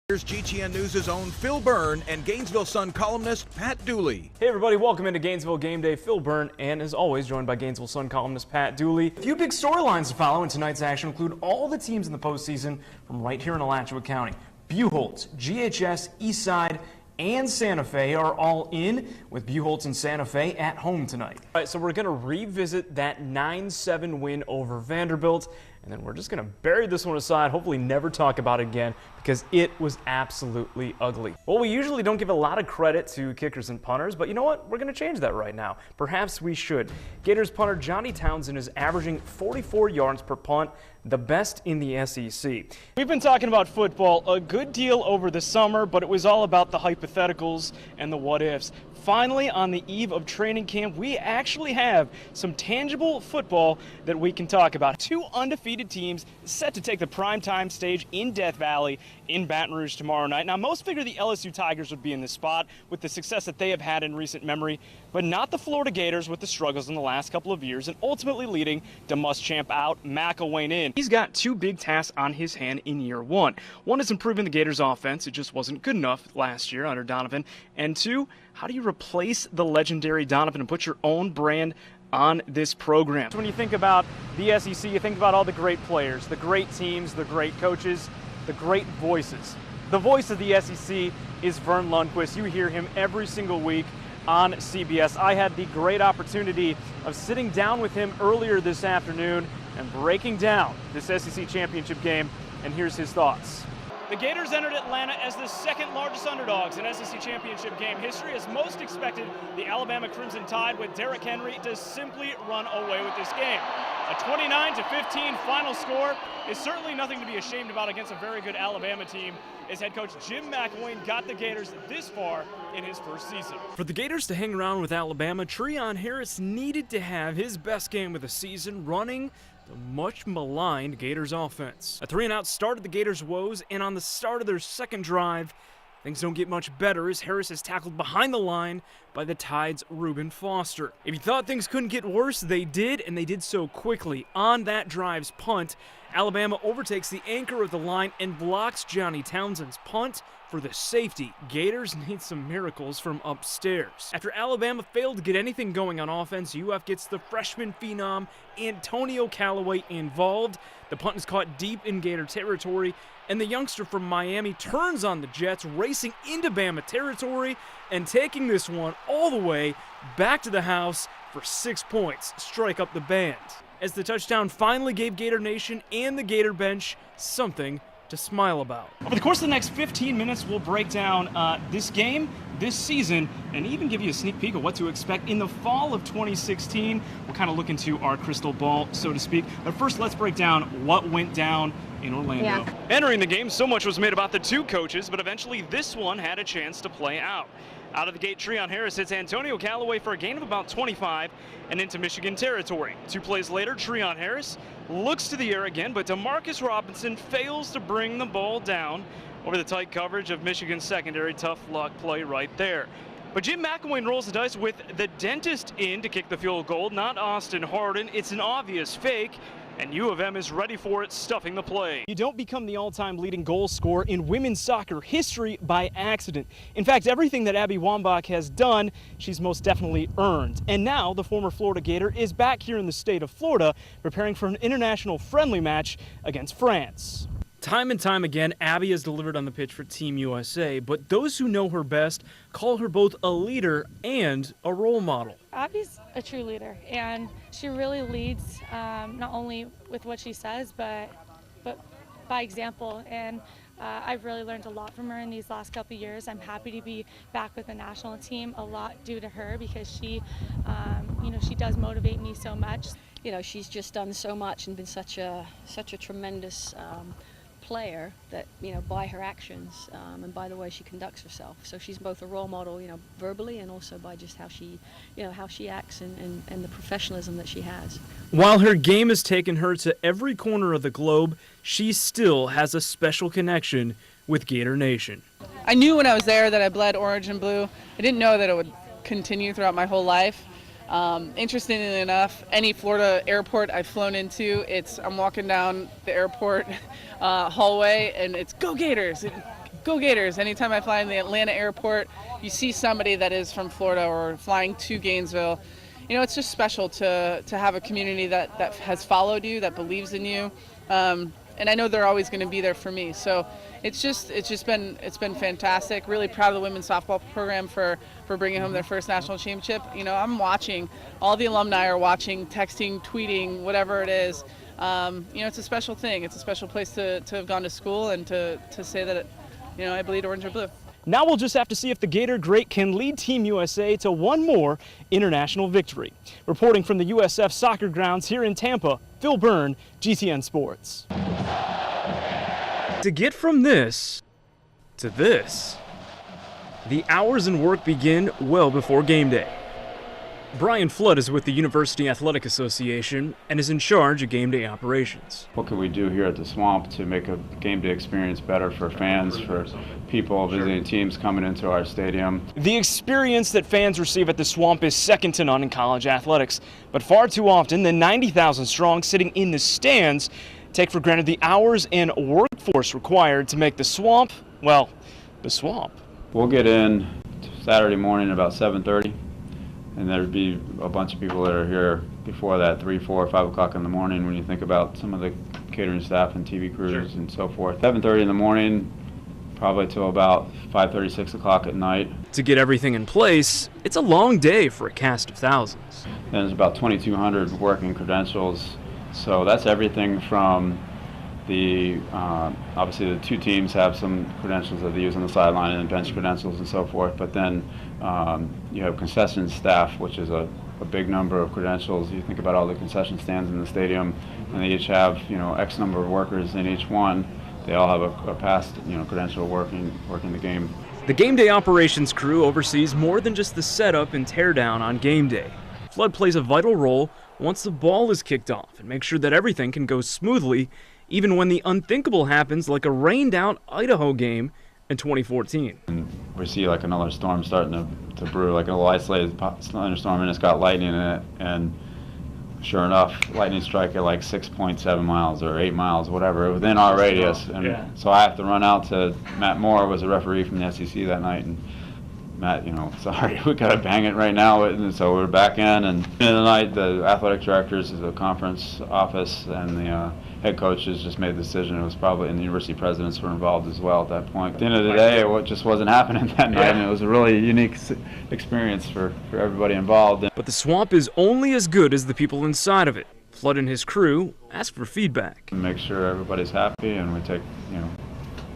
Here's GTN News' own Phil Byrne and Gainesville Sun columnist Pat Dooley. Hey everybody, welcome into Gainesville Game Day. Phil Byrne, and as always, joined by Gainesville Sun columnist Pat Dooley. A few big storylines to follow in tonight's action include all the teams in the postseason from right here in Alachua County. Buchholz, GHS, Eastside, and Santa Fe are all in, with Buchholz and Santa Fe at home tonight. All right, so we're going to revisit that 9-7 win over Vanderbilt, and then we're just going to bury this one aside, hopefully never talk about it again, because it was absolutely ugly. Well, we usually don't give a lot of credit to kickers and punters, but you know what? We're going to change that right now. Perhaps we should. Gators punter Johnny Townsend is averaging 44 yards per punt, the best in the SEC. We've been talking about football a good deal over the summer, but it was all about the hypotheticals and the what-ifs. Finally, on the eve of training camp, we actually have some tangible football that we can talk about. Two undefeated teams set to take the primetime stage in Death Valley in Baton Rouge tomorrow night. Now, most figured the LSU Tigers would be in this spot with the success that they have had in recent memory, but not the Florida Gators with the struggles in the last couple of years and ultimately leading to Muschamp out, McElwain in. He's got two big tasks on his hand in year one. One is improving the Gators offense. It just wasn't good enough last year under Donovan. And two, how do you replace the legendary Donovan and put your own brand on this program? So when you think about the SEC, you think about all the great players, the great teams, the great coaches, the great voices. The voice of the SEC is Vern Lundquist. You hear him every single week on CBS. I had the great opportunity of sitting down with him earlier this afternoon and breaking down this SEC championship game, and here's his thoughts. The Gators entered Atlanta as the second largest underdogs in SEC championship game history, as most expected the Alabama Crimson Tide with Derrick Henry to simply run away with this game. A 29-15 final score is certainly nothing to be ashamed about against a very good Alabama team, as head coach Jim McElwain got the Gators this far in his first season. For the Gators to hang around with Alabama, Treon Harris needed to have his best game of the season running the much maligned Gators offense. A 3-and-out started the Gators' woes, and on the start of their second drive, things don't get much better as Harris is tackled behind the line by the Tide's Reuben Foster. If you thought things couldn't get worse, they did, and they did so quickly. On that drive's punt, Alabama overtakes the anchor of the line and blocks Johnny Townsend's punt for the safety. Gators need some miracles from upstairs. After Alabama failed to get anything going on offense, UF gets the freshman phenom Antonio Callaway involved. The punt is caught deep in Gator territory, and the youngster from Miami turns on the Jets, racing into Bama territory and taking this one all the way back to the house for 6 points. Strike up the band, as the touchdown finally gave Gator Nation and the Gator bench something to smile about. Over the course of the next 15 minutes, we'll break down this game, this season, and even give you a sneak peek of what to expect in the fall of 2016. We'll kind of look into our crystal ball, so to speak. But first, let's break down what went down in Orlando. Yeah. Entering the game, so much was made about the two coaches, but eventually this one had a chance to play out. Out of the gate, Treon Harris hits Antonio Callaway for a gain of about 25 and into Michigan territory. 2 plays later, Treon Harris looks to the air again, but Demarcus Robinson fails to bring the ball down over the tight coverage of Michigan's secondary. Tough luck play right there. But Jim McElwain rolls the dice with the dentist in to kick the field goal, not Austin Hardin. It's an obvious fake, and U of M is ready for it, stuffing the play. You don't become the all-time leading goal scorer in women's soccer history by accident. In fact, everything that Abby Wambach has done, she's most definitely earned. And now, the former Florida Gator is back here in the state of Florida, preparing for an international friendly match against France. Time and time again, Abby has delivered on the pitch for Team USA, but those who know her best call her both a leader and a role model. Abby's a true leader, and she really leads not only with what she says, but by example. And I've really learned a lot from her in these last couple of years. I'm happy to be back with the national team, a lot due to her, because she, she does motivate me so much. You know, she's just done so much and been such a tremendous player that, by her actions and by the way she conducts herself. So she's both a role model, verbally, and also by just how she acts and the professionalism that she has. While her game has taken her to every corner of the globe, she still has a special connection with Gator Nation. I knew when I was there that I bled orange and blue. I didn't know that it would continue throughout my whole life. Interestingly enough, any Florida airport I've flown into, I'm walking down the airport hallway and it's "Go Gators!" go Gators. Anytime I fly in the Atlanta airport, you see somebody that is from Florida or flying to Gainesville. You know, it's just special to have a community that has followed you, that believes in you. And I know they're always going to be there for me. So it's been fantastic. Really proud of the women's softball program for bringing home their first national championship. You know, I'm watching. All the alumni are watching, texting, tweeting, whatever it is. You know, it's a special thing. It's a special place to have gone to school and to say that, you know, I bleed orange or blue. Now we'll just have to see if the Gator great can lead Team USA to one more international victory. Reporting from the USF soccer grounds here in Tampa, Phil Byrne, GTN Sports. To get from this to this, the hours and work begin well before game day. Brian Flood is with the University Athletic Association and is in charge of game day operations. What can we do here at the Swamp to make a game day experience better for fans, for people visiting teams coming into our stadium? The experience that fans receive at the Swamp is second to none in college athletics, but far too often the 90,000 strong sitting in the stands take for granted the hours and workforce required to make the Swamp, well, the Swamp. We'll get in Saturday morning about 7:30. And there'd be a bunch of people that are here before that, 3, 4, 5 o'clock in the morning when you think about some of the catering staff and TV crews and so forth. 7:30 in the morning, probably till about 5:30, 6 o'clock at night. To get everything in place, it's a long day for a cast of thousands. Then there's about 2,200 working credentials. So that's everything from the, obviously the two teams have some credentials that they use on the sideline and bench credentials and so forth, but then you have concession staff, which is a big number of credentials. You think about all the concession stands in the stadium, and they each have, you know, X number of workers in each one. They all have a past, you know, credential working the game. The game day operations crew oversees more than just the setup and teardown on game day. Flood plays a vital role once the ball is kicked off and makes sure that everything can go smoothly even when the unthinkable happens, like a rained-out Idaho game in 2014. And we see like another storm starting to brew, like a little isolated thunderstorm, and it's got lightning in it, and sure enough, lightning strike at like 6.7 miles or 8 miles, whatever, within our radius. And so I have to run out to Matt Moore, was a referee from the SEC that night, and Matt, you know, sorry, we gotta bang it right now. And so we're back in, and in the night, the athletic directors of the conference office and the head coaches just made the decision. It was probably, and the university presidents were involved as well at that point. At the end of the day, it just wasn't happening that night, and it was a really unique experience for everybody involved. But the Swamp is only as good as the people inside of it. Flood and his crew ask for feedback. Make sure everybody's happy, and we take, you know,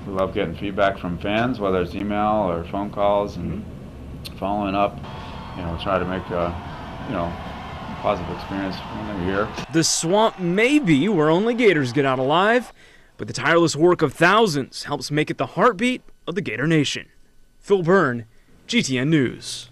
we love getting feedback from fans, whether it's email or phone calls, and following up, you know, try to make a, you know, positive experience when they're here. The Swamp may be where only Gators get out alive, but the tireless work of thousands helps make it the heartbeat of the Gator Nation. Phil Byrne, GTN News.